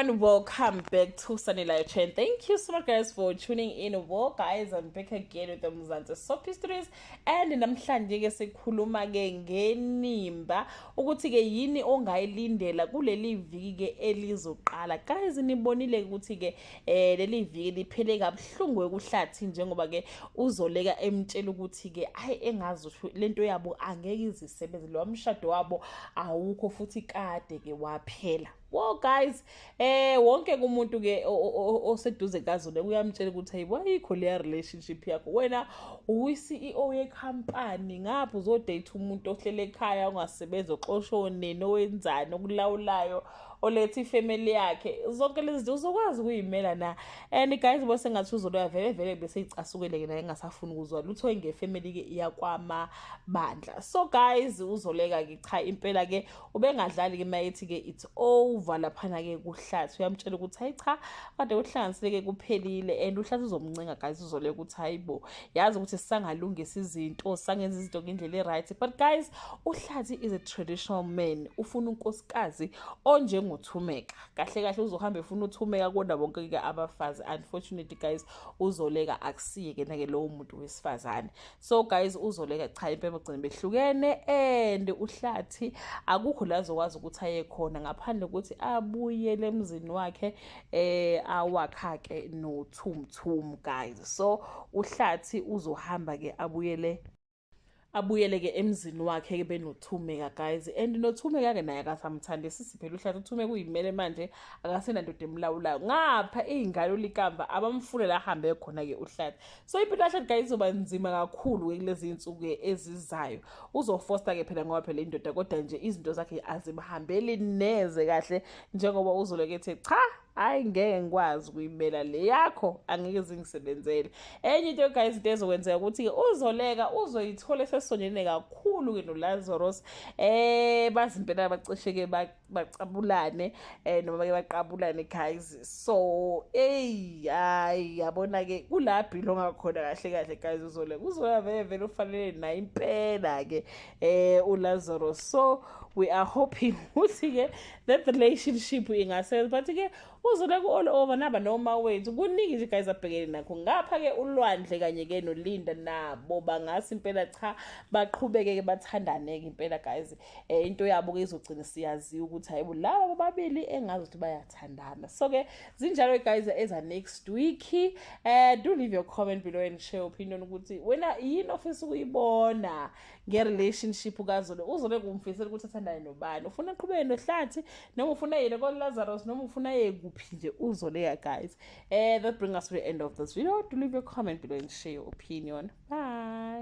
everyone, welcome back to Sunny Live Chain. Thank you so much guys for tuning in. Well guys, I'm back again with the Mzansi Soap Histories, and namhlanje ke sikhuluma ke ngenimba ukuthi ke yini ongayilindela kuleli viki ke elizoqala. Guys, nibonile ukuthi ke leli viki liphele kabuhlungu ekuhlathi njengoba ke uzoleka emtshela ukuthi ke ayi engazi lento yabo angeke izisebenze, lo mshado wabo awukho futhi kade ke waphela. Well guys, wonke umuntu ke oseduze kaZulu uyamtshela ukuthi ayikho leya relationship yakho. Wena uyi-CEO yecompany, ngapha uzodate umuntu ohlele ekhaya ungasebenzi, oxoshone nowenzani okulawulayo, oletha ifamily yakhe. Zonke lezi zinto uzokwazi ukuyimela na? And guys, bose ngathi uzoloya vele bese icasukele ke naye engasafuni ukuzwa lutho ngefamily ke iyakwamabandla. So guys, uzoleka ke cha impela ke ubengadlali ke mayithi ke it's over laphana ke kuhlathi. Uyamtshela ukuthi hayi cha kade uhlanganisile ke kuphelile, and uhlathi uzomncenga guys, uzoleka ukuthi hayibo yazi ukuthi sisangalungisa izinto, sisangenza izinto ngendlela eright. But guys, uhlathi is a traditional man, ufuna unkosikazi onjengoThumeka. Kahle kahle uzohamba efuna uThumeka kodwa bonke ke abafazi. Unfortunately guys, uzoleka akusiye ke nake lowo muntu wesifazane. So guys, uzoleka cha impela bagcina behlukene, and uhlathi akukho la azokwazi ukuthi aye khona ngaphandle ukuthi abuyele emzini wakhe awakha ke noThumthum guys. So uhlathi uzohamba ke abuyele ke emzini wakhe ke benoThumeka guys, and noThumeka ke naye akasamthandi. Sisiphela uhlathi uThumeka uyimele manje akasenandoda emlawulayo, ngapha izingalo likamba abamfune la hambe khona ke uhlathi. So impilo yahle guys izoba nzima kakhulu ke kulezi insuku ezizayo. Uzofoster ke phela ngoba phela indoda, kodwa nje izinto zakhe azimhambeli neze kahle njengoba uzolekethe cha hayi ngeke ngikwazi ukuyimela le yakho, angeke zingisebenzele. Enye into guys into ezokwenzeka ukuthi ke uzoleka uzoyithola sesondelene kakhulu ke noLazarus, bazimpela bacishe ke bacabulane noma ke baqabulane guys. So hayi yabona ke kulaphi lo ngakhona kahle guys, uzoya vele ufanele naye impela ke uLazarus. So we are hoping ukuthi ke that relationship ingasenza, but ke uzoleka all over naba noma wethu kuningi nje guys abhekene nakho. Ngapha ke ulwandle kanye ke noLinda nabo bangasi impela cha baqhubeke ke bathandane ke impela guys. Into yabo ke izogcina siyazi ukuthi hayibo laba babili engazi ukuthi bayathandana. So ke zinjalo guys eza next week. Do leave your comment below and share opinion ukuthi wena yini ofisa ukuyibona nge-relationship kaZulu. Uzoleka umfisela ukuthi athandane nobani, ufuna aqhubeke nohlathi noma ufuna yena koLazarus noma ufuna yekuphi nje uzoleka guys. That brings us to the end of this video. Do leave your comment below and share your opinion. Bye.